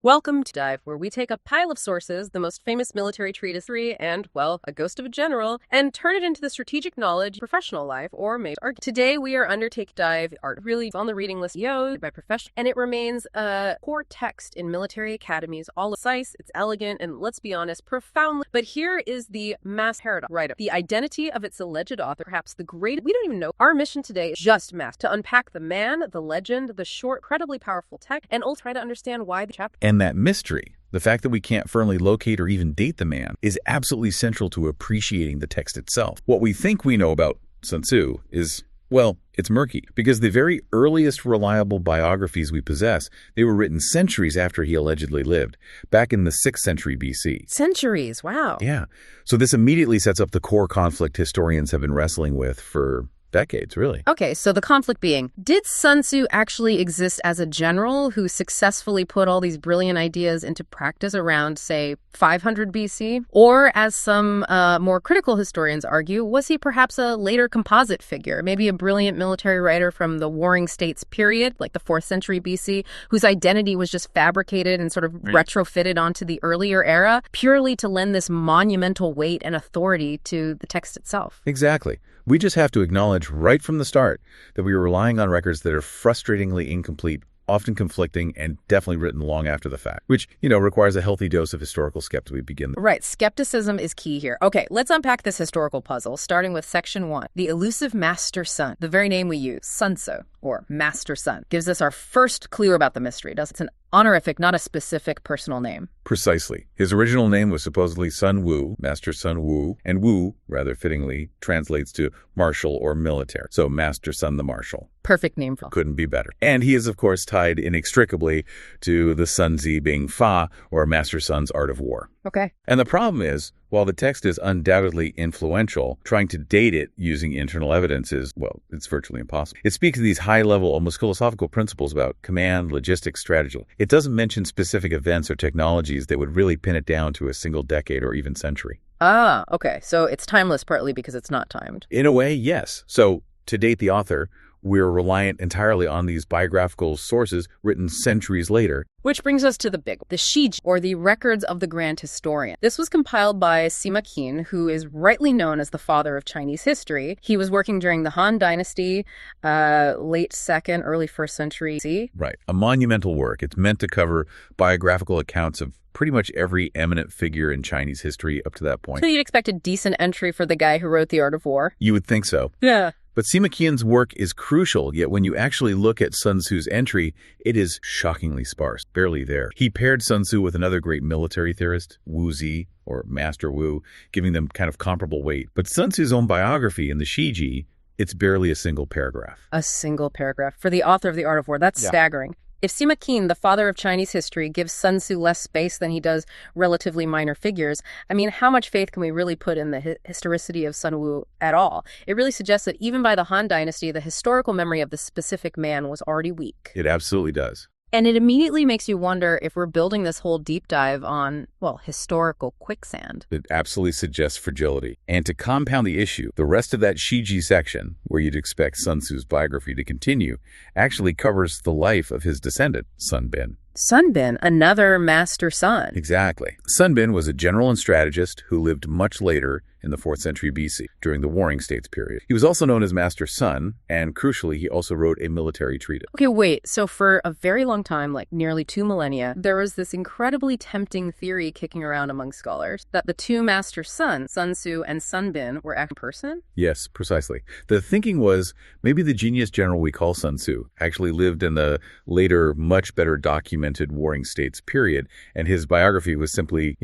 Welcome to Dive, where we take a pile of sources, the most famous military treatise, and, well, a ghost of a general, and turn it into the strategic knowledge, professional life, or maybe art. Today we are undertaking Dive art. Really on the reading list, by professional, and it remains a core text in military academies. All precise, it's elegant, and let's be honest, profoundly. But here is the mass paradox, right? The identity of its alleged author, perhaps the great. We don't even know. Our mission today is just mass to unpack the man, the legend, the short, incredibly powerful text, and also try to understand why the chapter. And that mystery, the fact that we can't firmly locate or even date the man, is absolutely central to appreciating the text itself. What we think we know about Sun Tzu is, well, it's murky, because the very earliest reliable biographies we possess, they were written centuries after he allegedly lived, back in the 6th century BC. Centuries, wow. Yeah. So this immediately sets up the core conflict historians have been wrestling with for decades, really. Okay, so the conflict being, did Sun Tzu actually exist as a general who successfully put all these brilliant ideas into practice around, say, 500 BC? Or, as some more critical historians argue, was he perhaps a later composite figure, maybe a brilliant military writer from the Warring States period, like the 4th century BC, whose identity was just fabricated and sort of retrofitted onto the earlier era, purely to lend this monumental weight and authority to the text itself? Exactly. We just have to acknowledge right from the start that we are relying on records that are frustratingly incomplete, often conflicting, and definitely written long after the fact, which, requires a healthy dose of historical skepticism to begin. Right. Skepticism is key here. Okay, let's unpack this historical puzzle, starting with section 1, the elusive Master Sun. The very name we use, Sun Tzu, or Master Sun, gives us our first clue about the mystery. It's an honorific, not a specific personal name. Precisely. His original name was supposedly Sun Wu, Master Sun Wu, and Wu, rather fittingly, translates to marshal or military. So Master Sun the Marshal. Perfect name for. Couldn't be better. And he is, of course, tied inextricably to the Sun Tzu being Fa, or Master Sun's Art of War. Okay. And the problem is, while the text is undoubtedly influential, trying to date it using internal evidence is, well, it's virtually impossible. It speaks to these high-level, almost philosophical principles about command, logistics, strategy. It doesn't mention specific events or technologies that would really pin it down to a single decade or even century. Ah, okay. So it's timeless partly because it's not timed. In a way, yes. So to date the author, we're reliant entirely on these biographical sources written centuries later. Which brings us to the Shiji, or the Records of the Grand Historian. This was compiled by Sima Qian, who is rightly known as the father of Chinese history. He was working during the Han Dynasty, late 2nd, early 1st century BC. Right. A monumental work. It's meant to cover biographical accounts of pretty much every eminent figure in Chinese history up to that point. So you'd expect a decent entry for the guy who wrote The Art of War? You would think so. Yeah. But Sima Qian's work is crucial, yet when you actually look at Sun Tzu's entry, it is shockingly sparse, barely there. He paired Sun Tzu with another great military theorist, Wu Zi, or Master Wu, giving them kind of comparable weight. But Sun Tzu's own biography in the Shiji, it's barely a single paragraph. A single paragraph. For the author of The Art of War, that's staggering. If Sima Qian, the father of Chinese history, gives Sun Tzu less space than he does relatively minor figures, I mean, how much faith can we really put in the historicity of Sun Wu at all? It really suggests that even by the Han Dynasty, the historical memory of the specific man was already weak. It absolutely does. And it immediately makes you wonder if we're building this whole deep dive on, well, historical quicksand. It absolutely suggests fragility. And to compound the issue, the rest of that Shiji section, where you'd expect Sun Tzu's biography to continue, actually covers the life of his descendant, Sun Bin. Sun Bin, another Master Sun. Exactly. Sun Bin was a general and strategist who lived much later in the 4th century BC, during the Warring States period. He was also known as Master Sun, and crucially, he also wrote a military treatise. Okay, wait. So for a very long time, like nearly 2 millennia, there was this incredibly tempting theory kicking around among scholars that the two Master Sun, Sun Tzu and Sun Bin, were actually person? Yes, precisely. The thinking was maybe the genius general we call Sun Tzu actually lived in the later, much better documented Warring States period, and his biography was simply,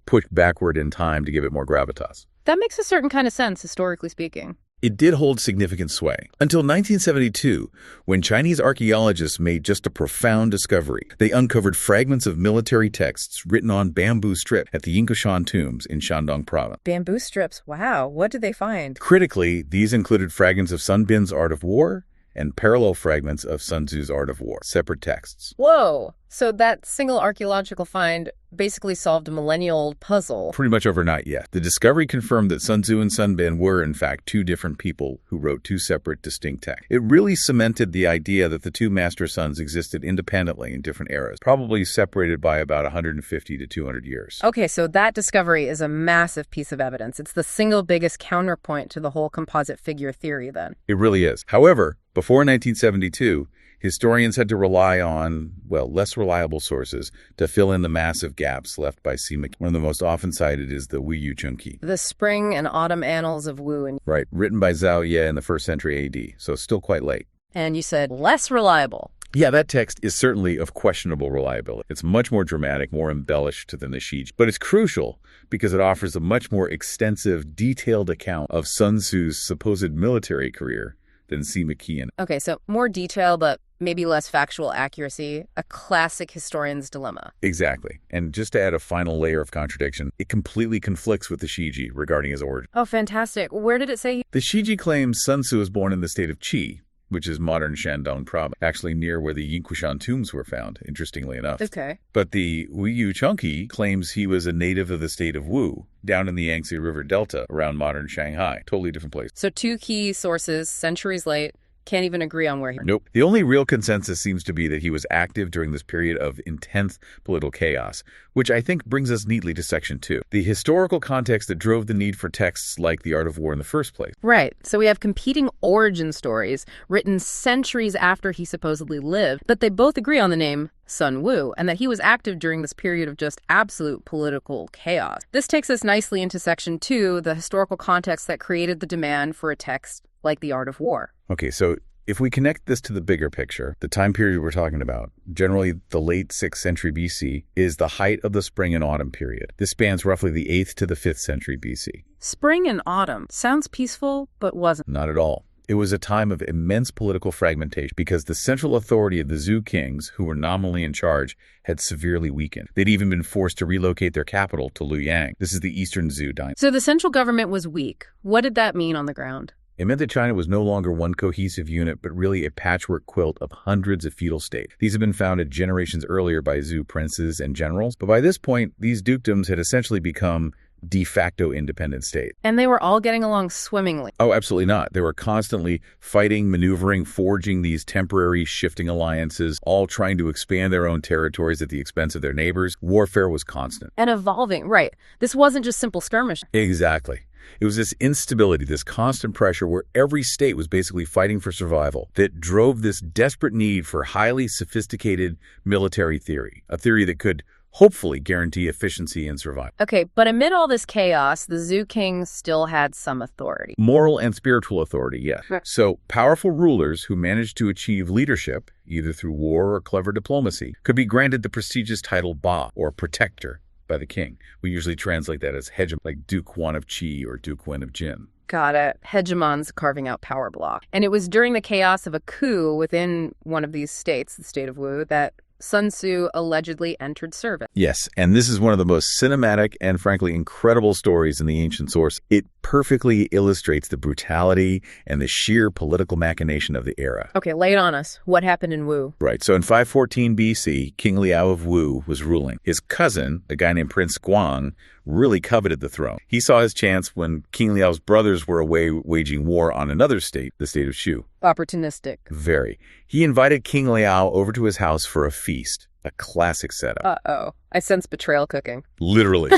pushed backward in time to give it more gravitas. That makes a certain kind of sense, historically speaking. It did hold significant sway until 1972, when Chinese archaeologists made just a profound discovery. They uncovered fragments of military texts written on bamboo strips at the Yinqueshan tombs in Shandong province. Bamboo strips? Wow. What did they find? Critically, these included fragments of Sun Bin's Art of War and parallel fragments of Sun Tzu's Art of War, separate texts. Whoa! So that single archaeological find basically solved a millennial-old puzzle. Pretty much overnight, yes. The discovery confirmed that Sun Tzu and Sun Bin were, in fact, two different people who wrote two separate, distinct texts. It really cemented the idea that the two master suns existed independently in different eras, probably separated by about 150 to 200 years. Okay, so that discovery is a massive piece of evidence. It's the single biggest counterpoint to the whole composite figure theory, then. It really is. However, before 1972, historians had to rely on, well, less reliable sources to fill in the massive gaps left by Sima. One of the most often cited is the Yinqueshan. The Spring and Autumn Annals of Wu. Right, written by Zhao Ye in the 1st century AD, so still quite late. And you said less reliable. Yeah, that text is certainly of questionable reliability. It's much more dramatic, more embellished than the Shiji. But it's crucial because it offers a much more extensive, detailed account of Sun Tzu's supposed military career than Sima Qian. Okay, so more detail, but maybe less factual accuracy. A classic historian's dilemma. Exactly. And just to add a final layer of contradiction, it completely conflicts with the Shiji regarding his origin. Oh, fantastic. Where did it say? The Shiji claims Sun Tzu was born in the state of Qi, which is modern Shandong province, actually near where the Yinqueshan tombs were found, interestingly enough. Okay. But the Yinqueshan claims he was a native of the state of Wu, down in the Yangtze River Delta around modern Shanghai. Totally different place. So two key sources, centuries late, can't even agree on where he... Nope. The only real consensus seems to be that he was active during this period of intense political chaos, which I think brings us neatly to Section 2, the historical context that drove the need for texts like The Art of War in the first place. Right. So we have competing origin stories written centuries after he supposedly lived, but they both agree on the name Sun Wu, and that he was active during this period of just absolute political chaos. This takes us nicely into Section 2, the historical context that created the demand for a text like The Art of War. Okay, so if we connect this to the bigger picture, the time period we're talking about, generally the late 6th century BC, is the height of the spring and autumn period. This spans roughly the 8th to the 5th century BC. Spring and autumn. Sounds peaceful, but wasn't. Not at all. It was a time of immense political fragmentation because the central authority of the Zhou kings, who were nominally in charge, had severely weakened. They'd even been forced to relocate their capital to Luoyang. This is the Eastern Zhou dynasty. So the central government was weak. What did that mean on the ground? It meant that China was no longer one cohesive unit, but really a patchwork quilt of hundreds of feudal states. These had been founded generations earlier by Zhou princes and generals, but by this point, these dukedoms had essentially become de facto independent states. And they were all getting along swimmingly. Oh, absolutely not. They were constantly fighting, maneuvering, forging these temporary shifting alliances, all trying to expand their own territories at the expense of their neighbors. Warfare was constant. And evolving, right. This wasn't just simple skirmish. Exactly. It was this instability, this constant pressure where every state was basically fighting for survival that drove this desperate need for highly sophisticated military theory, a theory that could hopefully guarantee efficiency and survival. Okay, but amid all this chaos, the Zhou kings still had some authority. Moral and spiritual authority, yes. Right. So powerful rulers who managed to achieve leadership, either through war or clever diplomacy, could be granted the prestigious title Ba, or protector, by the king. We usually translate that as hegemon, like Duke Wan of Qi or Duke Wen of Jin. Got it. Hegemons carving out power block. And it was during the chaos of a coup within one of these states, the state of Wu, that Sun Tzu allegedly entered service. Yes, and this is one of the most cinematic and frankly incredible stories in the ancient source. It perfectly illustrates the brutality and the sheer political machination of the era. Okay, lay it on us. What happened in Wu? Right, so in 514 BC, King Liao of Wu was ruling. His cousin, a guy named Prince Guang, really coveted the throne. He saw his chance when King Liao's brothers were away waging war on another state, the state of Shu. Opportunistic. Very. He invited King Liao over to his house for a feast. A classic setup. Uh-oh. I sense betrayal cooking. Literally.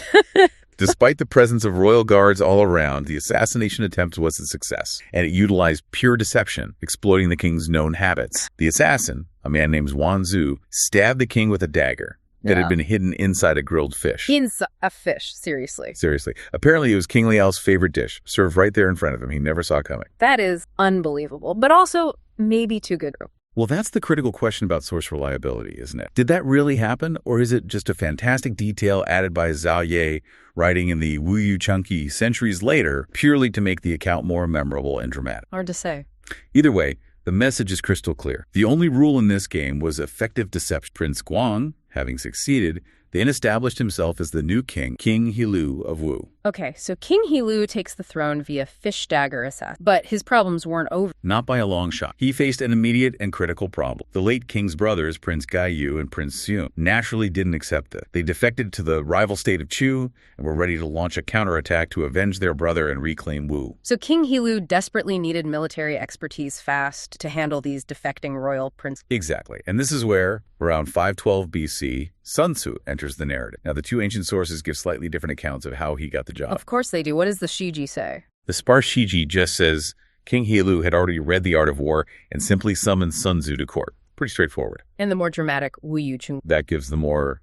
Despite the presence of royal guards all around, the assassination attempt was a success, and it utilized pure deception, exploiting the king's known habits. The assassin, a man named Wan Zhu, stabbed the king with a dagger that had been hidden inside a grilled fish. Inside a fish, seriously. Seriously. Apparently, it was King Liao's favorite dish, served right there in front of him. He never saw it coming. That is unbelievable, but also maybe too good. Well, that's the critical question about source reliability, isn't it? Did that really happen, or is it just a fantastic detail added by Zhao Ye, writing in the Wu Yinqueshan centuries later, purely to make the account more memorable and dramatic? Hard to say. Either way, the message is crystal clear. The only rule in this game was effective deception. Prince Guang, having succeeded, then established himself as the new king, King Hilu of Wu. Okay, so King Hilu takes the throne via fish dagger assassin, but his problems weren't over. Not by a long shot. He faced an immediate and critical problem. The late king's brothers, Prince Gaiyu and Prince Xun, naturally didn't accept it. They defected to the rival state of Chu and were ready to launch a counterattack to avenge their brother and reclaim Wu. So King Hilu desperately needed military expertise fast to handle these defecting royal princes. Exactly. And this is where, around 512 BC, Sun Tzu enters the narrative. Now, the two ancient sources give slightly different accounts of how he got the job. Of course they do. What does the Shiji say? The sparse Shiji just says King Hilu had already read The Art of War and simply summoned Sun Tzu to court. Pretty straightforward. And the more dramatic Wu Yu Chung. That gives the more,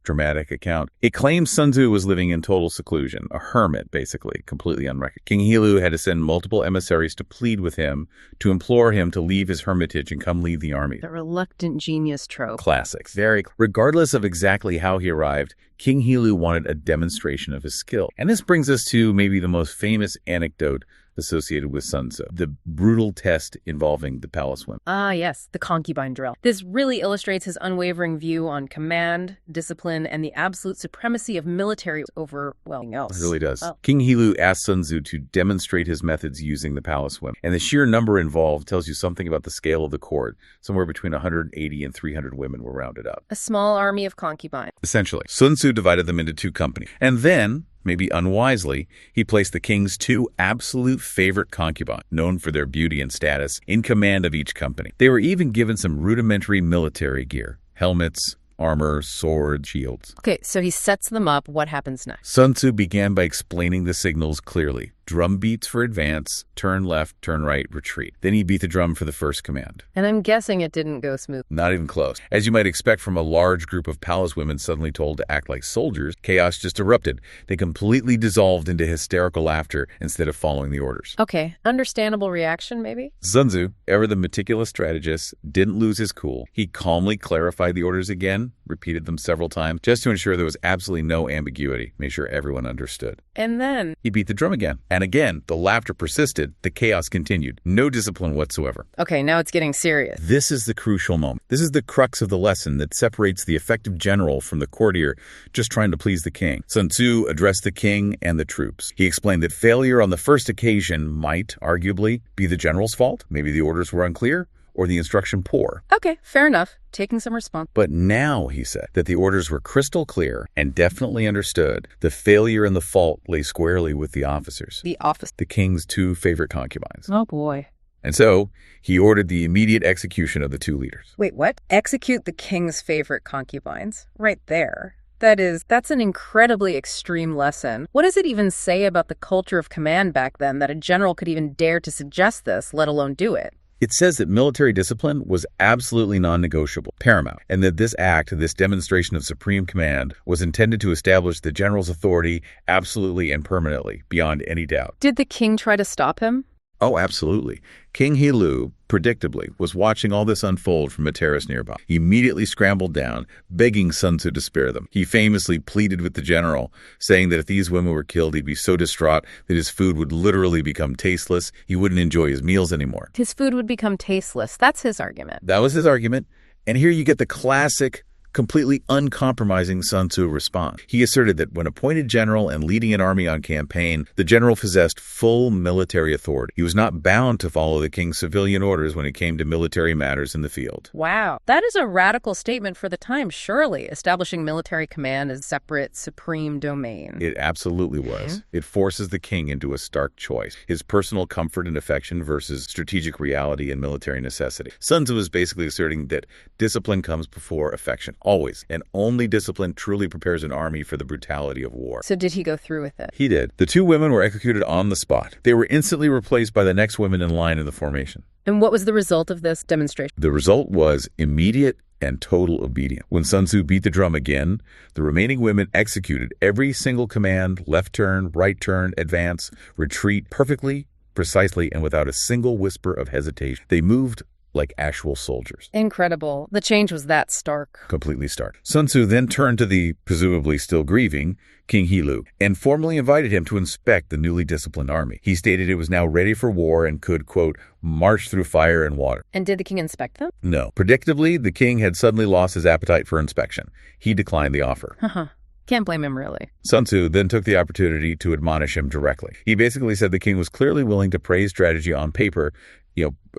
dramatic account. It claims Sun Tzu was living in total seclusion, a hermit, basically, completely unrecognized. King Hilu had to send multiple emissaries to plead with him, to implore him to leave his hermitage and come lead the army. The reluctant genius trope. Classics. Regardless of exactly how he arrived, King Hilu wanted a demonstration of his skill. And this brings us to maybe the most famous anecdote associated with Sun Tzu, the brutal test involving the palace women. Ah, yes, the concubine drill. This really illustrates his unwavering view on command, discipline, and the absolute supremacy of military over, anything else. It really does. Oh. King Hilu asked Sun Tzu to demonstrate his methods using the palace women. And the sheer number involved tells you something about the scale of the court. Somewhere between 180 and 300 women were rounded up. A small army of concubines. Essentially, Sun Tzu divided them into two companies. And then, maybe unwisely, he placed the king's two absolute favorite concubines, known for their beauty and status, in command of each company. They were even given some rudimentary military gear, helmets, armor, swords, shields. Okay, so he sets them up. What happens next? Sun Tzu began by explaining the signals clearly. Drum beats for advance, turn left, turn right, retreat. Then he beat the drum for the first command. And I'm guessing it didn't go smooth. Not even close. As you might expect from a large group of palace women suddenly told to act like soldiers, chaos just erupted. They completely dissolved into hysterical laughter instead of following the orders. Okay, understandable reaction, maybe? Sun Tzu, ever the meticulous strategist, didn't lose his cool. He calmly clarified the orders again, repeated them several times, just to ensure there was absolutely no ambiguity, made sure everyone understood. And then? He beat the drum again. And again, the laughter persisted, the chaos continued. No discipline whatsoever. Okay, now it's getting serious. This is the crucial moment. This is the crux of the lesson that separates the effective general from the courtier just trying to please the king. Sun Tzu addressed the king and the troops. He explained that failure on the first occasion might, arguably, be the general's fault. Maybe the orders were unclear, or the instruction poor. Okay, fair enough. Taking some response. But now, he said, that the orders were crystal clear and definitely understood, the failure and the fault lay squarely with the officers. The king's two favorite concubines. Oh, boy. And so, he ordered the immediate execution of the two leaders. Wait, what? Execute the king's favorite concubines? Right there. That's an incredibly extreme lesson. What does it even say about the culture of command back then that a general could even dare to suggest this, let alone do it? It says that military discipline was absolutely non-negotiable, paramount, and that this act, this demonstration of supreme command, was intended to establish the general's authority absolutely and permanently, beyond any doubt. Did the king try to stop him? Oh, absolutely. King Hilu, predictably, was watching all this unfold from a terrace nearby. He immediately scrambled down, begging Sun Tzu to spare them. He famously pleaded with the general, saying that if these women were killed, he'd be so distraught that his food would literally become tasteless. He wouldn't enjoy his meals anymore. His food would become tasteless. That's his argument. That was his argument. And here you get the classic, completely uncompromising Sun Tzu response. He asserted that when appointed general and leading an army on campaign, the general possessed full military authority. He was not bound to follow the king's civilian orders when it came to military matters in the field. Wow. That is a radical statement for the time, surely, establishing military command as a separate, supreme domain. It absolutely was. Mm-hmm. It forces the king into a stark choice. His personal comfort and affection versus strategic reality and military necessity. Sun Tzu was basically asserting that discipline comes before affection. Always. And only discipline truly prepares an army for the brutality of war. So did he go through with it? He did. The two women were executed on the spot. They were instantly replaced by the next women in line in the formation. And what was the result of this demonstration? The result was immediate and total obedience. When Sun Tzu beat the drum again, the remaining women executed every single command, left turn, right turn, advance, retreat, perfectly, precisely, and without a single whisper of hesitation. They moved like actual soldiers. Incredible. The change was that stark. Completely stark. Sun Tzu then turned to the presumably still grieving King Hilu and formally invited him to inspect the newly disciplined army. He stated it was now ready for war and could, quote, march through fire and water. And did the king inspect them? No. Predictably, the king had suddenly lost his appetite for inspection. He declined the offer. Can't blame him, really. Sun Tzu then took the opportunity to admonish him directly. He basically said the king was clearly willing to praise strategy on paper,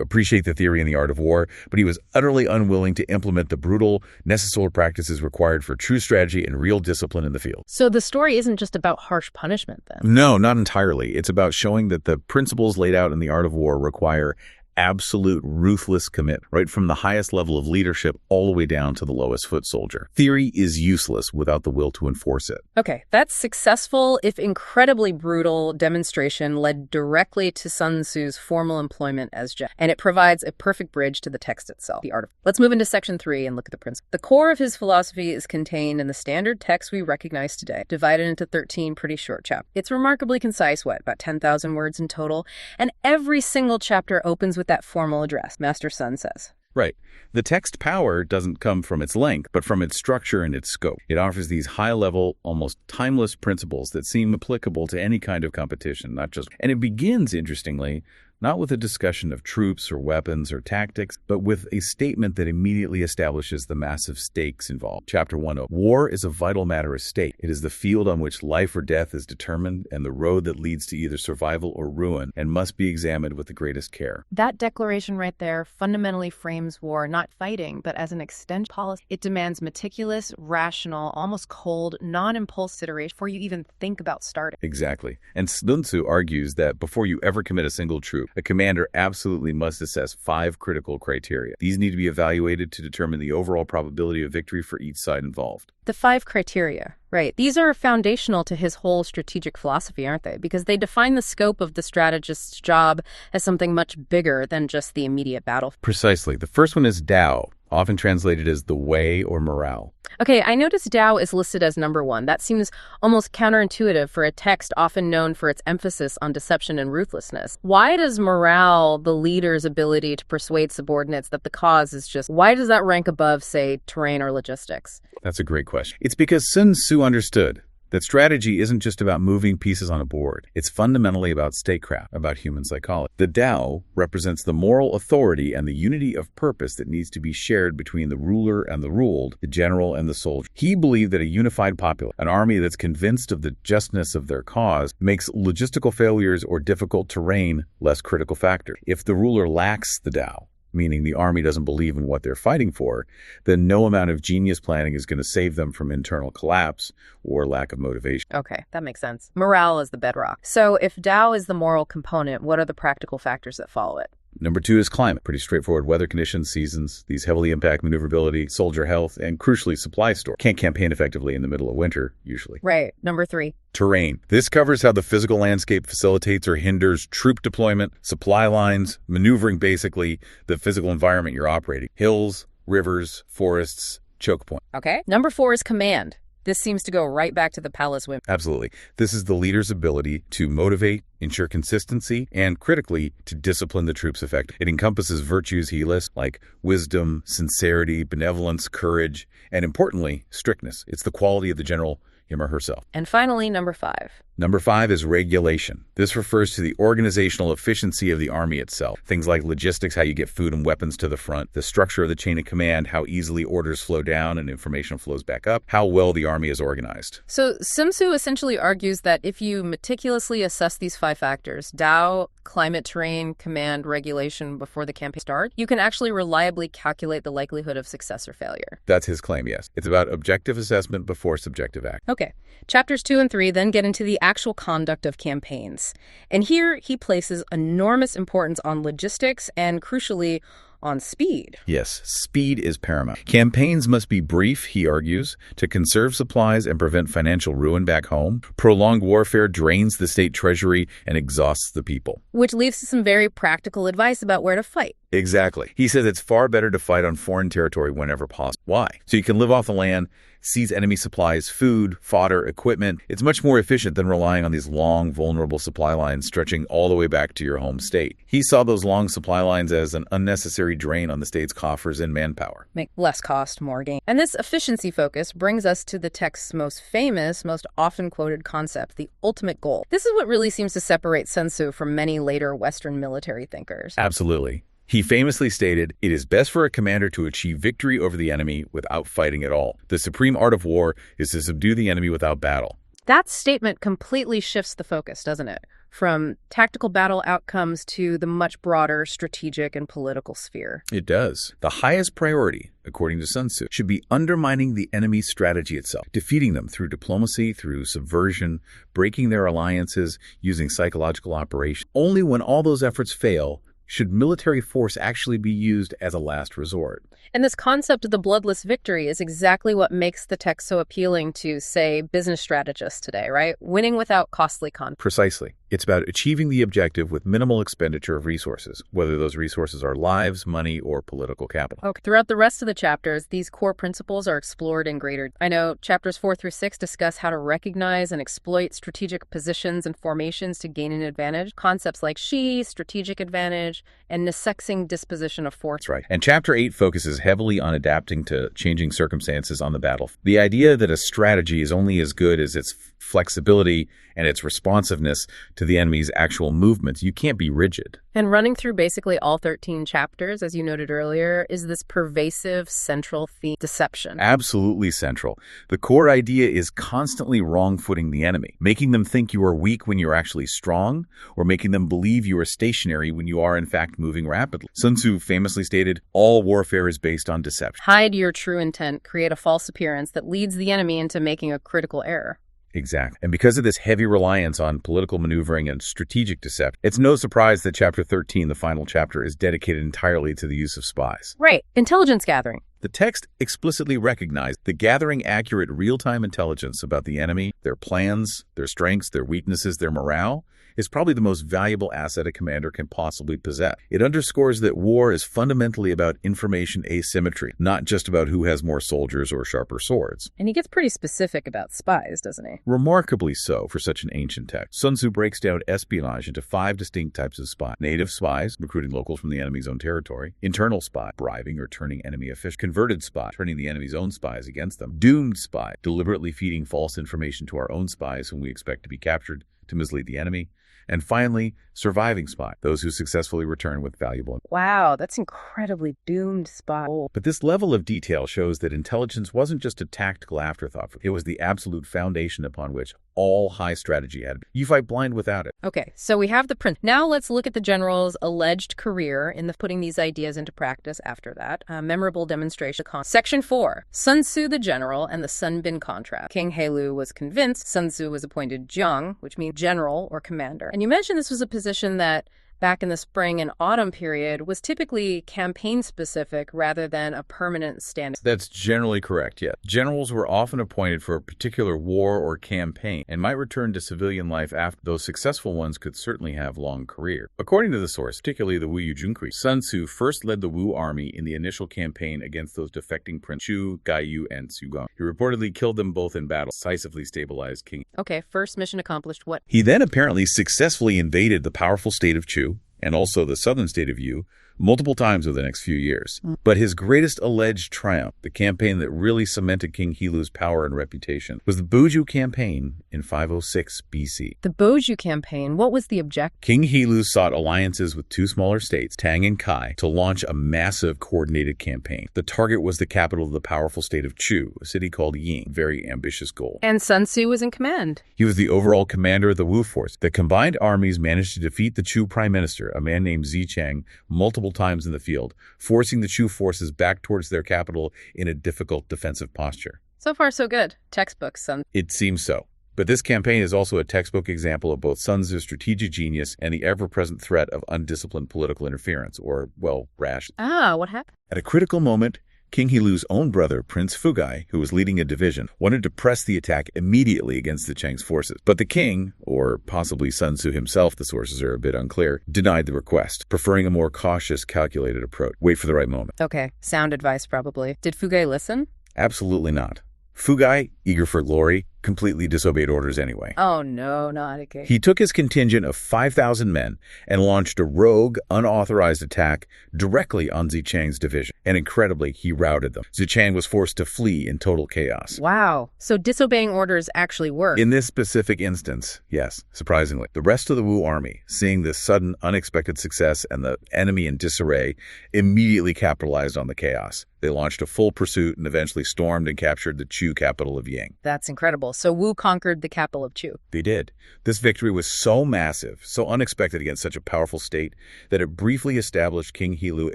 appreciate the theory and the art of war, but he was utterly unwilling to implement the brutal, necessary practices required for true strategy and real discipline in the field. So the story isn't just about harsh punishment, then? No, not entirely. It's about showing that the principles laid out in the art of war require absolute ruthless commitment, right from the highest level of leadership all the way down to the lowest foot soldier. Theory is useless without the will to enforce it. Okay, that successful, if incredibly brutal, demonstration led directly to Sun Tzu's formal employment as judge, and it provides a perfect bridge to the text itself, the art of. Let's move into section 3 and look at the principle. The core of his philosophy is contained in the standard text we recognize today, divided into 13 pretty short chapters. It's remarkably concise, about 10,000 words in total, and every single chapter opens with that formal address, Master Sun says. Right. The text power doesn't come from its length, but from its structure and its scope. It offers these high-level, almost timeless principles that seem applicable to any kind of competition, not just. And it begins, interestingly, not with a discussion of troops or weapons or tactics, but with a statement that immediately establishes the massive stakes involved. Chapter 1. War is a vital matter of state. It is the field on which life or death is determined and the road that leads to either survival or ruin and must be examined with the greatest care. That declaration right there fundamentally frames war not fighting, but as an extension policy. It demands meticulous, rational, almost cold, non-impulsive consideration before you even think about starting. Exactly. And Sun Tzu argues that before you ever commit a single troop, a commander absolutely must assess 5 critical criteria. These need to be evaluated to determine the overall probability of victory for each side involved. The 5 criteria, right. These are foundational to his whole strategic philosophy, aren't they? Because they define the scope of the strategist's job as something much bigger than just the immediate battle. Precisely. The first one is Tao, often translated as the way or morale. Okay, I noticed Tao is listed as number 1. That seems almost counterintuitive for a text often known for its emphasis on deception and ruthlessness. Why does morale, the leader's ability to persuade subordinates that the cause is just, why does that rank above, say, terrain or logistics? That's a great question. It's because Sun Tzu understood that strategy isn't just about moving pieces on a board. It's fundamentally about statecraft, about human psychology. The Tao represents the moral authority and the unity of purpose that needs to be shared between the ruler and the ruled, the general and the soldier. He believed that a unified populace, an army that's convinced of the justness of their cause, makes logistical failures or difficult terrain less critical factors. If the ruler lacks the Tao, meaning the army doesn't believe in what they're fighting for, then no amount of genius planning is going to save them from internal collapse or lack of motivation. Okay, that makes sense. Morale is the bedrock. So if Tao is the moral component, what are the practical factors that follow it? Number 2 is climate. Pretty straightforward. Weather conditions, seasons, these heavily impact maneuverability, soldier health, and crucially, supply store. Can't campaign effectively in the middle of winter, usually. Right. Number 3. Terrain. This covers how the physical landscape facilitates or hinders troop deployment, supply lines, maneuvering basically the physical environment you're operating. Hills, rivers, forests, choke point. Okay. Number 4 is command. This seems to go right back to the palace women. Absolutely. This is the leader's ability to motivate, ensure consistency, and critically, to discipline the troops effectively. It encompasses virtues he lists like wisdom, sincerity, benevolence, courage, and importantly, strictness. It's the quality of the general, him or herself. And finally, number 5. Number 5 is regulation. This refers to the organizational efficiency of the army itself. Things like logistics, how you get food and weapons to the front, the structure of the chain of command, how easily orders flow down and information flows back up, how well the army is organized. So Sun Tzu essentially argues that if you meticulously assess these 5 factors, Tao, climate, terrain, command, regulation before the campaign starts, you can actually reliably calculate the likelihood of success or failure. That's his claim, yes. It's about objective assessment before subjective act. Okay. Chapters 2 and 3 then get into the actual conduct of campaigns. And here he places enormous importance on logistics and, crucially, on speed. Yes, speed is paramount. Campaigns must be brief, he argues, to conserve supplies and prevent financial ruin back home. Prolonged warfare drains the state treasury and exhausts the people. Which leads to some very practical advice about where to fight. Exactly. He says it's far better to fight on foreign territory whenever possible. Why? So you can live off the land, seize enemy supplies, food, fodder, equipment. It's much more efficient than relying on these long, vulnerable supply lines stretching all the way back to your home state. He saw those long supply lines as an unnecessary drain on the state's coffers and manpower. Make less cost, more gain. And this efficiency focus brings us to the text's most famous, most often quoted concept, the ultimate goal. This is what really seems to separate Sun Tzu from many later Western military thinkers. Absolutely. He famously stated, "It is best for a commander to achieve victory over the enemy without fighting at all. The supreme art of war is to subdue the enemy without battle." That statement completely shifts the focus, doesn't it? From tactical battle outcomes to the much broader strategic and political sphere. It does. The highest priority, according to Sun Tzu, should be undermining the enemy's strategy itself, defeating them through diplomacy, through subversion, breaking their alliances, using psychological operations. Only when all those efforts fail should military force actually be used as a last resort. And this concept of the bloodless victory is exactly what makes the text so appealing to, say, business strategists today, right? Winning without costly conflict. Precisely. It's about achieving the objective with minimal expenditure of resources, whether those resources are lives, money, or political capital. Okay. Throughout the rest of the chapters, these core principles are explored in greater. I know chapters 4 through 6 discuss how to recognize and exploit strategic positions and formations to gain an advantage. Concepts like Shiji, strategic advantage, and nesexing disposition of force. That's right. And chapter 8 focuses heavily on adapting to changing circumstances on the battlefield. The idea that a strategy is only as good as its flexibility and its responsiveness to the enemy's actual movements. You can't be rigid. And running through basically all 13 chapters, as you noted earlier, is this pervasive central theme: deception. Absolutely central. The core idea is constantly wrong-footing the enemy, making them think you are weak when you're actually strong, or making them believe you are stationary when you are in fact moving rapidly. Sun Tzu famously stated, "All warfare is based on deception." Hide your true intent, create a false appearance that leads the enemy into making a critical error. Exactly. And because of this heavy reliance on political maneuvering and strategic deception, it's no surprise that chapter 13, the final chapter, is dedicated entirely to the use of spies. Right. Intelligence gathering. The text explicitly recognized that gathering accurate real-time intelligence about the enemy, their plans, their strengths, their weaknesses, their morale, is probably the most valuable asset a commander can possibly possess. It underscores that war is fundamentally about information asymmetry, not just about who has more soldiers or sharper swords. And he gets pretty specific about spies, doesn't he? Remarkably so for such an ancient text. Sun Tzu breaks down espionage into 5 distinct types of spies. Native spies, recruiting locals from the enemy's own territory. Internal spy, bribing or turning enemy officials. Converted spy, turning the enemy's own spies against them. Doomed spy, deliberately feeding false information to our own spies whom we expect to be captured to mislead the enemy. And finally, surviving spy, those who successfully return with valuable. Wow, that's incredibly doomed spy. But this level of detail shows that intelligence wasn't just a tactical afterthought. It was the absolute foundation upon which all high strategy had. You fight blind without it. Okay, so we have the print. Now let's look at the general's alleged career in putting these ideas into practice after that. A memorable demonstration. Section 4, Sun Tzu the general and the Sun Bin contrast. King Heilu was convinced. Sun Tzu was appointed Jiang, which means general or commander. And you mentioned this was a position that back in the spring and autumn period was typically campaign-specific rather than a permanent stand. That's generally correct, yes. Generals were often appointed for a particular war or campaign and might return to civilian life after. Those successful ones could certainly have long careers. According to the source, particularly the Wu Yinqueshan, Sun Tzu first led the Wu army in the initial campaign against those defecting princes Chu, Gaiyu, and Sugong. He reportedly killed them both in battle, decisively stabilized King. Okay, first mission accomplished. What? He then apparently successfully invaded the powerful state of Chu and also the southern state of Yu multiple times over the next few years. But his greatest alleged triumph, the campaign that really cemented King Helu's power and reputation, was the Boju campaign in 506 BC. The Boju campaign, what was the objective? King Helu sought alliances with 2 smaller states, Tang and Kai, to launch a massive coordinated campaign. The target was the capital of the powerful state of Chu, a city called Ying, a very ambitious goal. And Sun Tzu was in command. He was the overall commander of the Wu force. The combined armies managed to defeat the Chu prime minister, a man named Zichang, multiple times in the field, forcing the Chu forces back towards their capital in a difficult defensive posture. So far, so good. Textbook, Sun. It seems so. But this campaign is also a textbook example of both Sun Tzu's strategic genius and the ever-present threat of undisciplined political interference, or, well, rash. What happened? At a critical moment, King Helu's own brother, Prince Fugai, who was leading a division, wanted to press the attack immediately against the Cheng's forces. But the king, or possibly Sun Tzu himself, the sources are a bit unclear, denied the request, preferring a more cautious, calculated approach. Wait for the right moment. Okay, sound advice probably. Did Fugai listen? Absolutely not. Fugai, eager for glory, completely disobeyed orders anyway. Oh no, not again. He took his contingent of 5,000 men and launched a rogue, unauthorized attack directly on Zichang's division. And incredibly, he routed them. Zichang was forced to flee in total chaos. Wow. So disobeying orders actually worked. In this specific instance, yes, surprisingly. The rest of the Wu army, seeing this sudden, unexpected success and the enemy in disarray, immediately capitalized on the chaos. They launched a full pursuit and eventually stormed and captured the Chu capital of Ying. That's incredible. So Wu conquered the capital of Chu. They did. This victory was so massive, so unexpected against such a powerful state, that it briefly established King Helu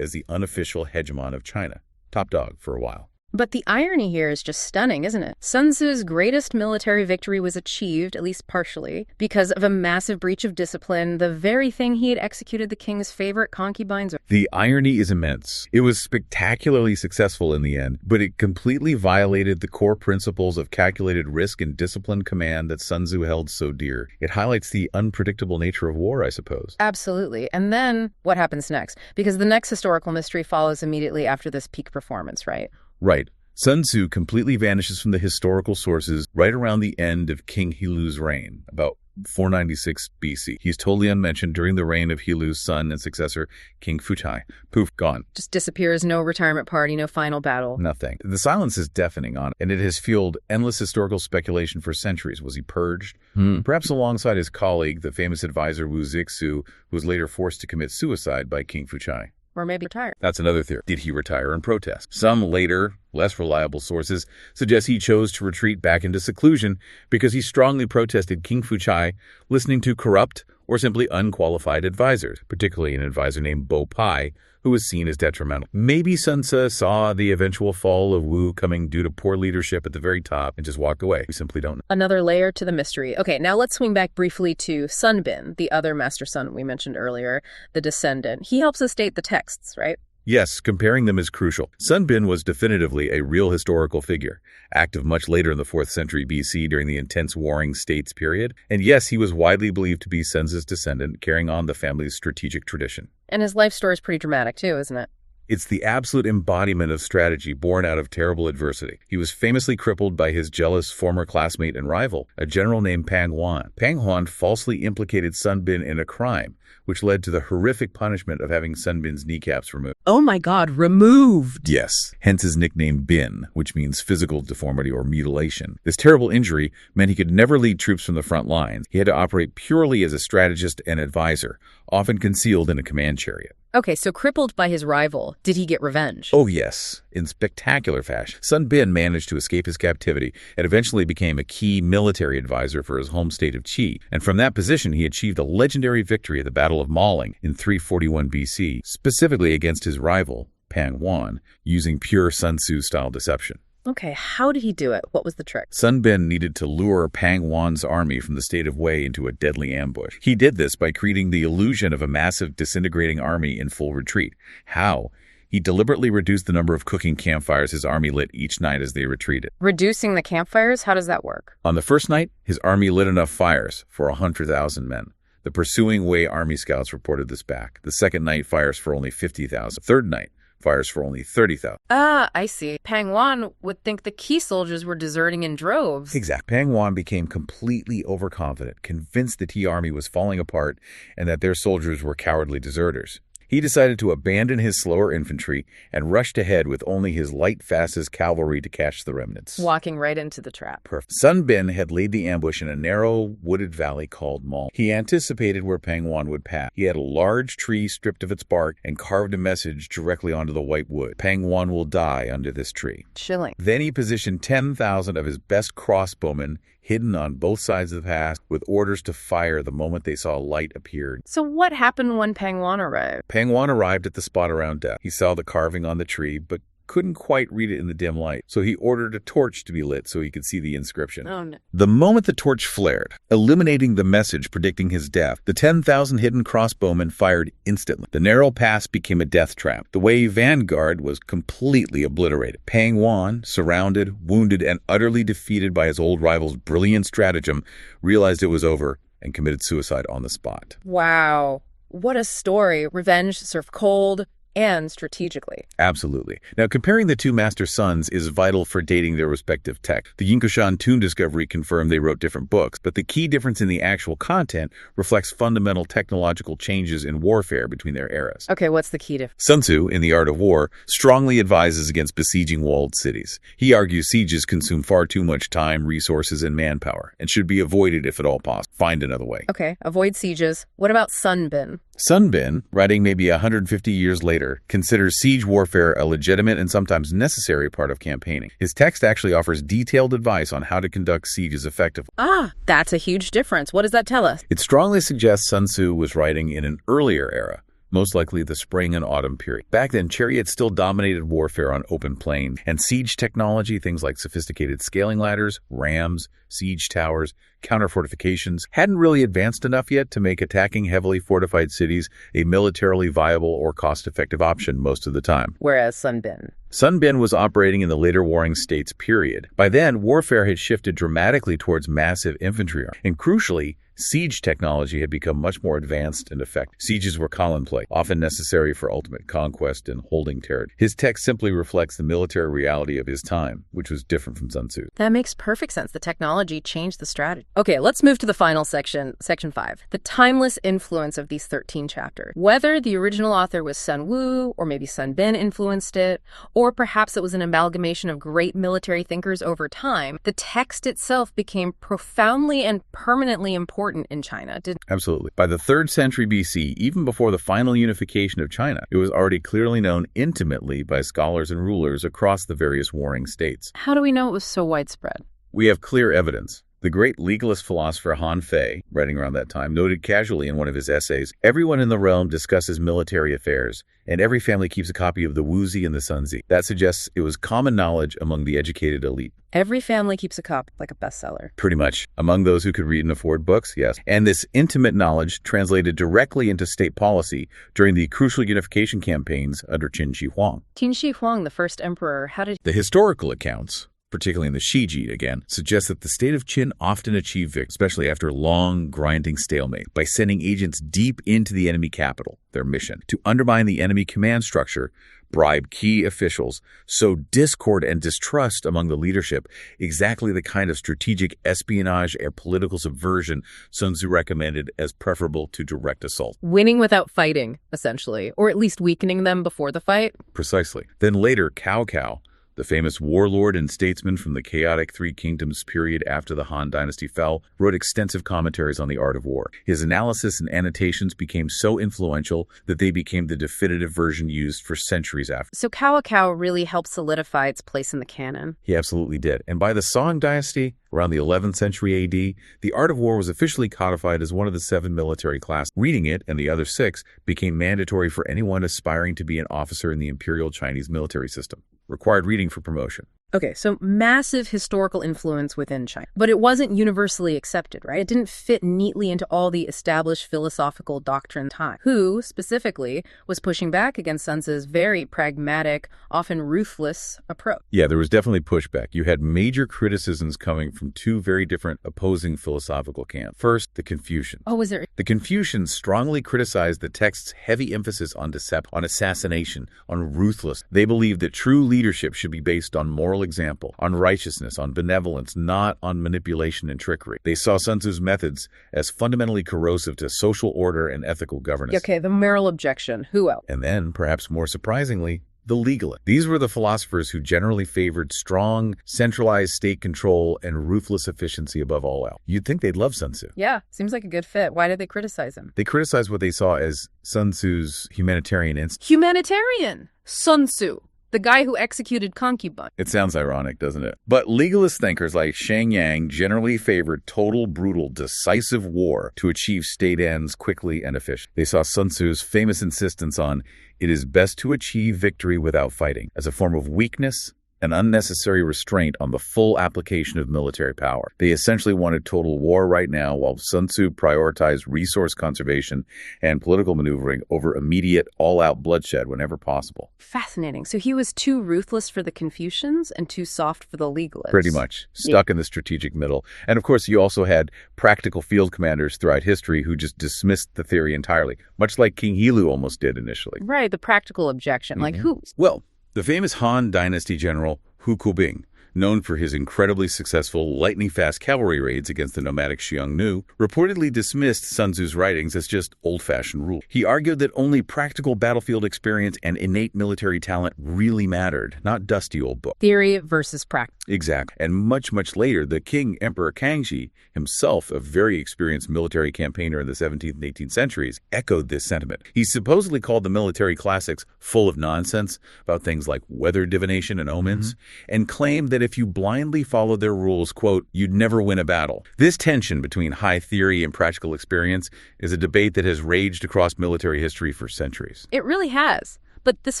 as the unofficial hegemon of China. Top dog for a while. But the irony here is just stunning, isn't it? Sun Tzu's greatest military victory was achieved, at least partially, because of a massive breach of discipline, the very thing he had executed the king's favorite concubines. The irony is immense. It was spectacularly successful in the end, but it completely violated the core principles of calculated risk and disciplined command that Sun Tzu held so dear. It highlights the unpredictable nature of war, I suppose. Absolutely. And then what happens next? Because the next historical mystery follows immediately after this peak performance, right? Right. Sun Tzu completely vanishes from the historical sources right around the end of King Helu's reign, about 496 BC. He's totally unmentioned during the reign of Helu's son and successor, King Fuchai. Poof, gone. Just disappears, no retirement party, no final battle. Nothing. The silence is deafening on it, and it has fueled endless historical speculation for centuries. Was he purged? Perhaps alongside his colleague, the famous advisor Wu Zixu, who was later forced to commit suicide by King Fuchai. Or maybe retire. That's another theory. Did he retire in protest? Some later, less reliable sources suggest he chose to retreat back into seclusion because he strongly protested King Fuchai listening to corrupt or simply unqualified advisors, particularly an advisor named Bo Pai, who was seen as detrimental. Maybe Sun Tzu saw the eventual fall of Wu coming due to poor leadership at the very top and just walked away. We simply don't know. Another layer to the mystery. Okay, now let's swing back briefly to Sun Bin, the other master son we mentioned earlier, the descendant. He helps us date the texts, right? Yes, comparing them is crucial. Sun Bin was definitively a real historical figure, active much later in the 4th century BC during the intense warring states period. And yes, he was widely believed to be Sun Tzu's descendant, carrying on the family's strategic tradition. And his life story is pretty dramatic too, isn't it? It's the absolute embodiment of strategy born out of terrible adversity. He was famously crippled by his jealous former classmate and rival, a general named Pang Huan. Pang Huan falsely implicated Sun Bin in a crime, which led to the horrific punishment of having Sun Bin's kneecaps removed. Oh my God, removed! Yes, hence his nickname Bin, which means physical deformity or mutilation. This terrible injury meant he could never lead troops from the front lines. He had to operate purely as a strategist and advisor, often concealed in a command chariot. Okay, so crippled by his rival, did he get revenge? Oh yes, in spectacular fashion. Sun Bin managed to escape his captivity and eventually became a key military advisor for his home state of Qi. And from that position, he achieved a legendary victory at the Battle of Maling in 341 BC, specifically against his rival, Pang Huan, using pure Sun Tzu-style deception. Okay, how did he do it? What was the trick? Sun Bin needed to lure Pang Huan's army from the state of Wei into a deadly ambush. He did this by creating the illusion of a massive disintegrating army in full retreat. How? He deliberately reduced the number of cooking campfires his army lit each night as they retreated. Reducing the campfires? How does that work? On the first night, his army lit enough fires for 100,000 men. The pursuing Wei army scouts reported this back. The second night, fires for only 50,000. Third night, fires for only 30,000. Ah, I see. Pang Huan would think the key soldiers were deserting in droves. Exactly. Pang Huan became completely overconfident, convinced the Qi army was falling apart and that their soldiers were cowardly deserters. He decided to abandon his slower infantry and rushed ahead with only his light, fastest cavalry to catch the remnants. Walking right into the trap. Perfect. Sun Bin had laid the ambush in a narrow, wooded valley called Mal. He anticipated where Pang Huan would pass. He had a large tree stripped of its bark and carved a message directly onto the white wood. Pang Huan will die under this tree. Chilling. Then he positioned 10,000 of his best crossbowmen hidden on both sides of the pass, with orders to fire the moment they saw light appeared. So what happened when Pang Huan arrived? Pang Huan arrived at the spot around death. He saw the carving on the tree, but couldn't quite read it in the dim light, so he ordered a torch to be lit so he could see the inscription. Oh, no. The moment the torch flared, illuminating the message predicting his death, the 10,000 hidden crossbowmen fired instantly. The narrow pass became a death trap. The Wei vanguard was completely obliterated. Pang Wan, surrounded, wounded, and utterly defeated by his old rival's brilliant stratagem, realized it was over and committed suicide on the spot. Wow. What a story. Revenge served cold and strategically. Absolutely. Now, comparing the two master sons is vital for dating their respective tech. The Yinqueshan tomb discovery confirmed they wrote different books, but the key difference in the actual content reflects fundamental technological changes in warfare between their eras. Okay, what's the key difference? Sun Tzu, in The Art of War, strongly advises against besieging walled cities. He argues sieges consume far too much time, resources, and manpower, and should be avoided if at all possible. Find another way. Okay, avoid sieges. What about Sun Bin? Sun Bin, writing maybe 150 years later, considers siege warfare a legitimate and sometimes necessary part of campaigning. His text actually offers detailed advice on how to conduct sieges effectively. Ah, that's a huge difference. What does that tell us? It strongly suggests Sun Tzu was writing in an earlier era, most likely the spring and autumn period. Back then, chariots still dominated warfare on open plain, and siege technology, things like sophisticated scaling ladders, rams, siege towers, counter-fortifications, hadn't really advanced enough yet to make attacking heavily fortified cities a militarily viable or cost-effective option most of the time. Whereas Sun Bin. Sun Bin was operating in the later warring states period. By then, warfare had shifted dramatically towards massive infantry, and crucially, siege technology had become much more advanced and effective. Sieges were commonplace, often necessary for ultimate conquest and holding territory. His text simply reflects the military reality of his time, which was different from Sun Tzu. That makes perfect sense. The technology changed the strategy. Okay, let's move to the final section, section 5. The timeless influence of these 13 chapters. Whether the original author was Sun Wu, or maybe Sun Bin influenced it, or perhaps it was an amalgamation of great military thinkers over time, the text itself became profoundly and permanently important in China. Absolutely. By the 3rd century BC, even before the final unification of China, it was already clearly known intimately by scholars and rulers across the various warring states. How do we know it was so widespread? We have clear evidence. The great legalist philosopher Han Fei, writing around that time, noted casually in one of his essays, "Everyone in the realm discusses military affairs, and every family keeps a copy of the Wuzi and the Sun Tzu." That suggests it was common knowledge among the educated elite. Every family keeps a copy, like a bestseller. Pretty much. Among those who could read and afford books, yes. And this intimate knowledge translated directly into state policy during the crucial unification campaigns under Qin Shi Huang. Qin Shi Huang, the first emperor, how did... The historical accounts, particularly in the Shiji again, suggest that the state of Qin often achieved victory, especially after long, grinding stalemate, by sending agents deep into the enemy capital, their mission, to undermine the enemy command structure, bribe key officials, sow discord and distrust among the leadership, exactly the kind of strategic espionage and political subversion Sun Tzu recommended as preferable to direct assault. Winning without fighting, essentially, or at least weakening them before the fight. Precisely. Then later, Cao Cao, the famous warlord and statesman from the chaotic Three Kingdoms period after the Han Dynasty fell, wrote extensive commentaries on the art of war. His analysis and annotations became so influential that they became the definitive version used for centuries after. So Cao Cao really helped solidify its place in the canon. He absolutely did. And by the Song Dynasty, around the 11th century AD, the art of war was officially codified as one of the 7 military classes. Reading it, and the other 6, became mandatory for anyone aspiring to be an officer in the Imperial Chinese military system. Required reading for promotion. Okay, so massive historical influence within China. But it wasn't universally accepted, right? It didn't fit neatly into all the established philosophical doctrine time. Who, specifically, was pushing back against Sun Tzu's very pragmatic, often ruthless approach? Yeah, there was definitely pushback. You had major criticisms coming from 2 very different opposing philosophical camps. First, the Confucians. Oh, was there? The Confucians strongly criticized the text's heavy emphasis on deception, on assassination, on ruthless. They believed that true leadership should be based on moral example, on righteousness, on benevolence, not on manipulation and trickery. They saw Sun Tzu's methods as fundamentally corrosive to social order and ethical governance. Okay, the moral objection. Who else? And then, perhaps more surprisingly, the legalists. These were the philosophers who generally favored strong, centralized state control and ruthless efficiency above all else. You'd think they'd love Sun Tzu. Yeah, seems like a good fit. Why did they criticize him? They criticized what they saw as Sun Tzu's humanitarian instinct. Humanitarian! Sun Tzu. The guy who executed concubine. It sounds ironic, doesn't it? But legalist thinkers like Shang Yang generally favored total, brutal, decisive war to achieve state ends quickly and efficiently. They saw Sun Tzu's famous insistence on "it is best to achieve victory without fighting" as a form of weakness and unnecessary restraint on the full application of military power. They essentially wanted total war right now, while Sun Tzu prioritized resource conservation and political maneuvering over immediate, all-out bloodshed whenever possible. Fascinating. So he was too ruthless for the Confucians and too soft for the legalists. Pretty much. Stuck in the strategic middle. And of course, you also had practical field commanders throughout history who just dismissed the theory entirely, much like King Hilu almost did initially. Right, the practical objection. Like who? Well, the famous Han Dynasty general Hu Kubing, known for his incredibly successful lightning-fast cavalry raids against the nomadic Xiongnu, reportedly dismissed Sun Tzu's writings as just old-fashioned rule. He argued that only practical battlefield experience and innate military talent really mattered, not dusty old books. Theory versus practice. Exactly. And much, much later, the King Emperor Kangxi, himself a very experienced military campaigner in the 17th and 18th centuries, echoed this sentiment. He supposedly called the military classics full of nonsense about things like weather divination and omens, and claimed that if you blindly followed their rules, quote, you'd never win a battle. This tension between high theory and practical experience is a debate that has raged across military history for centuries. It really has. But this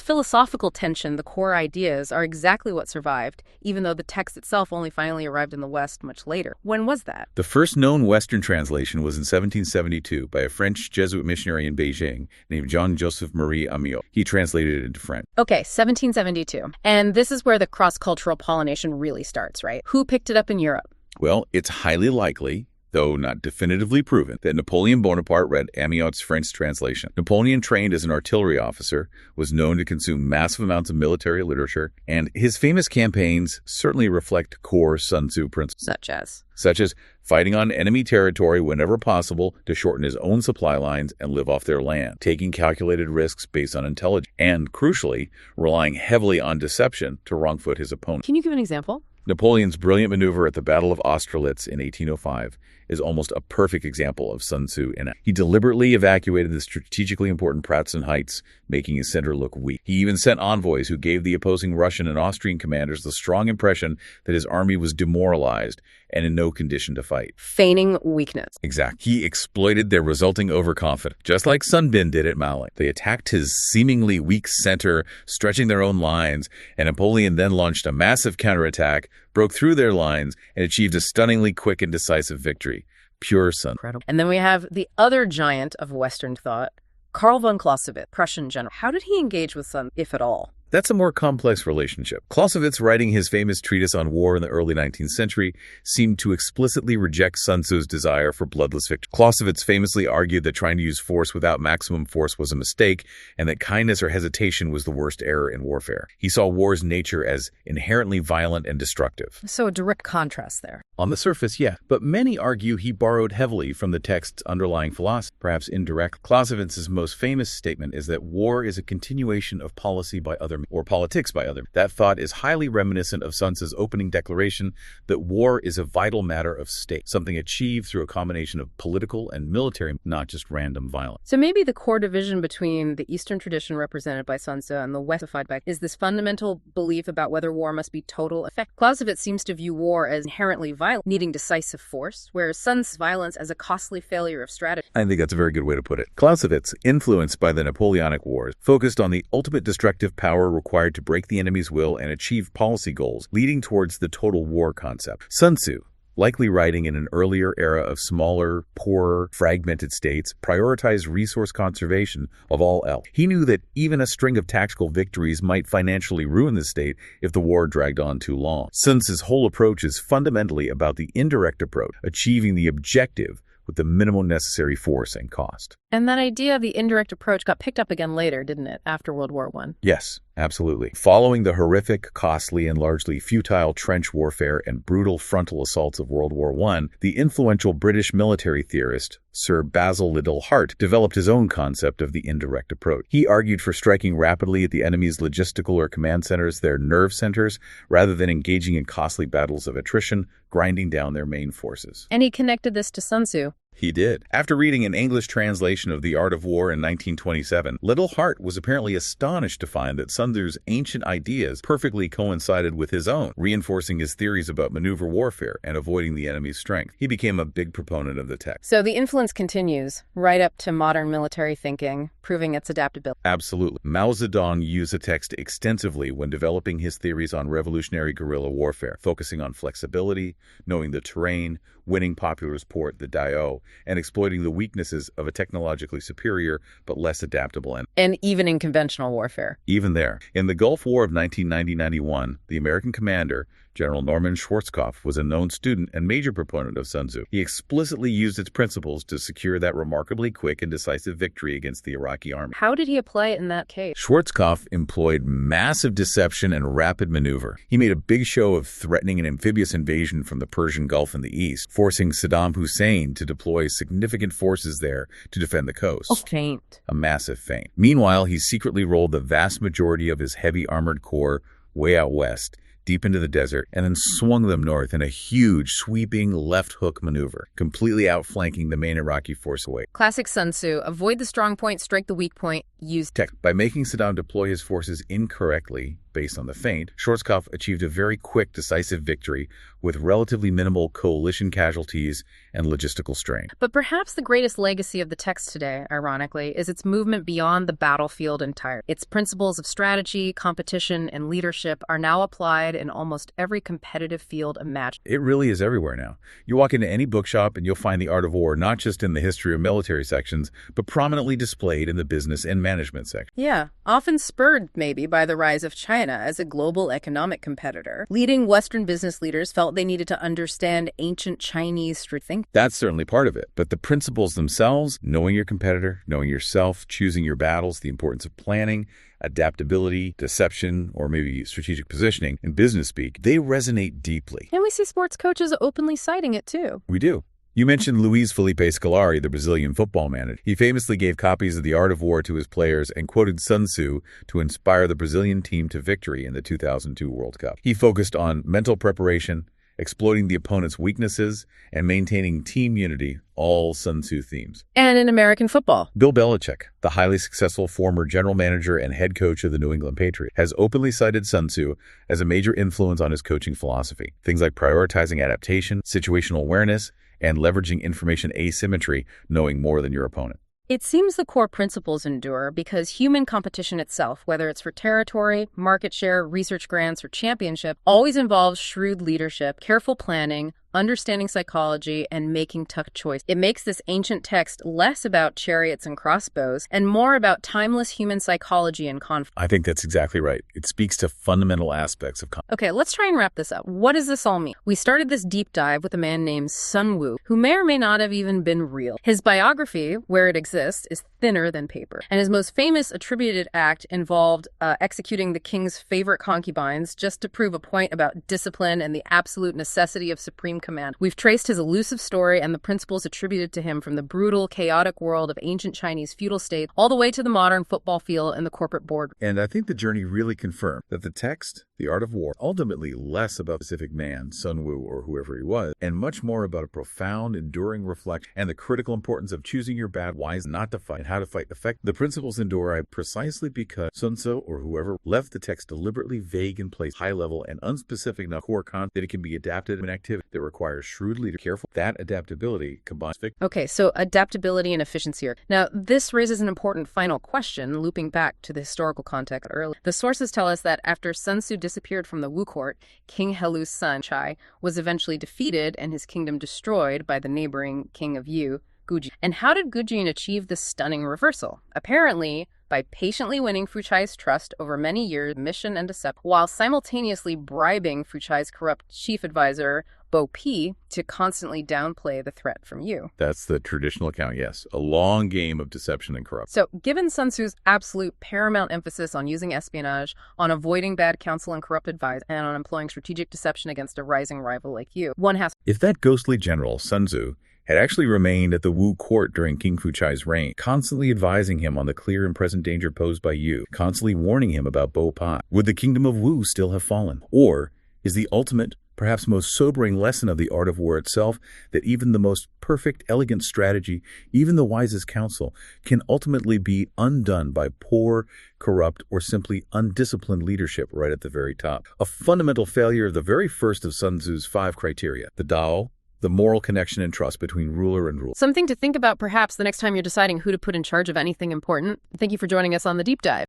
philosophical tension, the core ideas, are exactly what survived, even though the text itself only finally arrived in the West much later. When was that? The first known Western translation was in 1772 by a French Jesuit missionary in Beijing named Jean-Joseph Marie Amiot. He translated it into French. Okay, 1772. And this is where the cross-cultural pollination really starts, right? Who picked it up in Europe? Well, it's highly likely, though not definitively proven, that Napoleon Bonaparte read Amiot's French translation. Napoleon, trained as an artillery officer, was known to consume massive amounts of military literature, and his famous campaigns certainly reflect core Sun Tzu principles. Such as fighting on enemy territory whenever possible to shorten his own supply lines and live off their land, taking calculated risks based on intelligence, and, crucially, relying heavily on deception to wrong-foot his opponent. Can you give an example? Napoleon's brilliant maneuver at the Battle of Austerlitz in 1805 is almost a perfect example of Sun Tzu in it. He deliberately evacuated the strategically important Pratzen Heights, making his center look weak. He even sent envoys who gave the opposing Russian and Austrian commanders the strong impression that his army was demoralized and in no condition to fight. Feigning weakness. Exactly. He exploited their resulting overconfidence, just like Sun Bin did at Mao. They attacked his seemingly weak center, stretching their own lines, and Napoleon then launched a massive counterattack, broke through their lines, and achieved a stunningly quick and decisive victory. Pure Sun. Incredible. And then we have the other giant of Western thought, Karl von Clausewitz, Prussian general. How did he engage with Sun, if at all? That's a more complex relationship. Clausewitz, writing his famous treatise on war in the early 19th century, seemed to explicitly reject Sun Tzu's desire for bloodless victory. Clausewitz famously argued that trying to use force without maximum force was a mistake, and that kindness or hesitation was the worst error in warfare. He saw war's nature as inherently violent and destructive. So a direct contrast there. On the surface, yeah, but many argue he borrowed heavily from the text's underlying philosophy, perhaps indirect. Clausewitz's most famous statement is that war is a continuation of policy by other or politics by other. That thought is highly reminiscent of Sun Tzu's opening declaration that war is a vital matter of state, something achieved through a combination of political and military, not just random violence. So maybe the core division between the Eastern tradition represented by Sun Tzu and the Westified by is this fundamental belief about whether war must be total effect. Clausewitz seems to view war as inherently violent, needing decisive force, whereas Sun Tzu's violence as a costly failure of strategy. I think that's a very good way to put it. Clausewitz, influenced by the Napoleonic Wars, focused on the ultimate destructive power required to break the enemy's will and achieve policy goals, leading towards the total war concept. Sun Tzu, likely writing in an earlier era of smaller, poorer, fragmented states, prioritized resource conservation of all else. He knew that even a string of tactical victories might financially ruin the state if the war dragged on too long. Sun Tzu's whole approach is fundamentally about the indirect approach, achieving the objective with the minimum necessary force and cost. And that idea of the indirect approach got picked up again later, didn't it, after World War I? Yes, absolutely. Following the horrific, costly, and largely futile trench warfare and brutal frontal assaults of World War I, the influential British military theorist Sir Basil Liddell Hart developed his own concept of the indirect approach. He argued for striking rapidly at the enemy's logistical or command centers, their nerve centers, rather than engaging in costly battles of attrition, grinding down their main forces. And he connected this to Sun Tzu. He did. After reading an English translation of The Art of War in 1927, Little Hart was apparently astonished to find that Sun Tzu's ancient ideas perfectly coincided with his own, reinforcing his theories about maneuver warfare and avoiding the enemy's strength. He became a big proponent of the text. So the influence continues right up to modern military thinking, proving its adaptability. Absolutely. Mao Zedong used the text extensively when developing his theories on revolutionary guerrilla warfare, focusing on flexibility, knowing the terrain, winning popular support, the Dao, and exploiting the weaknesses of a technologically superior but less adaptable enemy. And even in conventional warfare. Even there. In the Gulf War of 1990-91, the American commander, General Norman Schwarzkopf, was a known student and major proponent of Sun Tzu. He explicitly used its principles to secure that remarkably quick and decisive victory against the Iraqi army. How did he apply it in that case? Schwarzkopf employed massive deception and rapid maneuver. He made a big show of threatening an amphibious invasion from the Persian Gulf in the east, forcing Saddam Hussein to deploy significant forces there to defend the coast. A feint. A massive feint. Meanwhile, he secretly rolled the vast majority of his heavy armored corps way out west, deep into the desert, and then swung them north in a huge, sweeping left hook maneuver, completely outflanking the main Iraqi force away. Classic Sun Tzu. Avoid the strong point, strike the weak point, use tech. By making Saddam deploy his forces incorrectly, based on the feint, Schwarzkopf achieved a very quick, decisive victory with relatively minimal coalition casualties and logistical strain. But perhaps the greatest legacy of the text today, ironically, is its movement beyond the battlefield entirely. Its principles of strategy, competition, and leadership are now applied in almost every competitive field imaginable. It really is everywhere now. You walk into any bookshop and you'll find The Art of War not just in the history or military sections, but prominently displayed in the business and management section. Yeah, often spurred maybe by the rise of China as a global economic competitor. Leading Western business leaders felt they needed to understand ancient Chinese strategic thinking. That's certainly part of it. But the principles themselves, knowing your competitor, knowing yourself, choosing your battles, the importance of planning, adaptability, deception, or maybe strategic positioning in business speak, they resonate deeply. And we see sports coaches openly citing it too. We do. You mentioned Luis Felipe Scolari, the Brazilian football manager. He famously gave copies of The Art of War to his players and quoted Sun Tzu to inspire the Brazilian team to victory in the 2002 World Cup. He focused on mental preparation, exploiting the opponent's weaknesses, and maintaining team unity, all Sun Tzu themes. And in American football, Bill Belichick, the highly successful former general manager and head coach of the New England Patriots, has openly cited Sun Tzu as a major influence on his coaching philosophy. Things like prioritizing adaptation, situational awareness, and leveraging information asymmetry, knowing more than your opponent. it seems the core principles endure because human competition itself, whether it's for territory, market share, research grants, or championship, always involves shrewd leadership, careful planning, understanding psychology, and making tough choices. It makes this ancient text less about chariots and crossbows and more about timeless human psychology and conflict. I think that's exactly right. It speaks to fundamental aspects of conflict. Okay, let's try and wrap this up. What does this all mean? We started this deep dive with a man named Sun Tzu, who may or may not have even been real. His biography, where it exists, is thinner than paper. And his most famous attributed act involved executing the king's favorite concubines just to prove a point about discipline and the absolute necessity of supreme command. We've traced his elusive story and the principles attributed to him from the brutal, chaotic world of ancient Chinese feudal state all the way to the modern football field and the corporate board. And I think the journey really confirmed that the text, The Art of War, ultimately less about a specific man, Sun Tzu or whoever he was, and much more about a profound, enduring reflection and the critical importance of choosing your battle wisely, not to fight, and how to fight effectively. The principles endure precisely because Sun Tzu or whoever left the text deliberately vague in place, high level and unspecific enough core content that it can be adapted in an activity that requires shrewd leadership. Careful. That adaptability combines. Okay, so adaptability and efficiency. Now, this raises an important final question, looping back to the historical context earlier. The sources tell us that after Sun Tzu disappeared from the Wu court, King Helu's son, Chai, was eventually defeated and his kingdom destroyed by the neighboring king of Yu, Guji. And how did Gujin achieve this stunning reversal? Apparently, by patiently winning Fu Chai's trust over many years, mission and deception, while simultaneously bribing Fu Chai's corrupt chief advisor, Bo Pi, to constantly downplay the threat from Yu. That's the traditional account, yes. A long game of deception and corruption. So, given Sun Tzu's absolute paramount emphasis on using espionage, on avoiding bad counsel and corrupt advice, and on employing strategic deception against a rising rival like Yu, one has... If that ghostly general, Sun Tzu, had actually remained at the Wu court during King Fu Chai's reign, constantly advising him on the clear and present danger posed by Yu, constantly warning him about Bo Pi, would the kingdom of Wu still have fallen? Or is the ultimate perhaps most sobering lesson of the art of war itself, that even the most perfect, elegant strategy, even the wisest counsel, can ultimately be undone by poor, corrupt, or simply undisciplined leadership right at the very top. A fundamental failure of the very first of Sun Tzu's 5 criteria, the Tao, the moral connection and trust between ruler and rule. Something to think about perhaps the next time you're deciding who to put in charge of anything important. Thank you for joining us on The Deep Dive.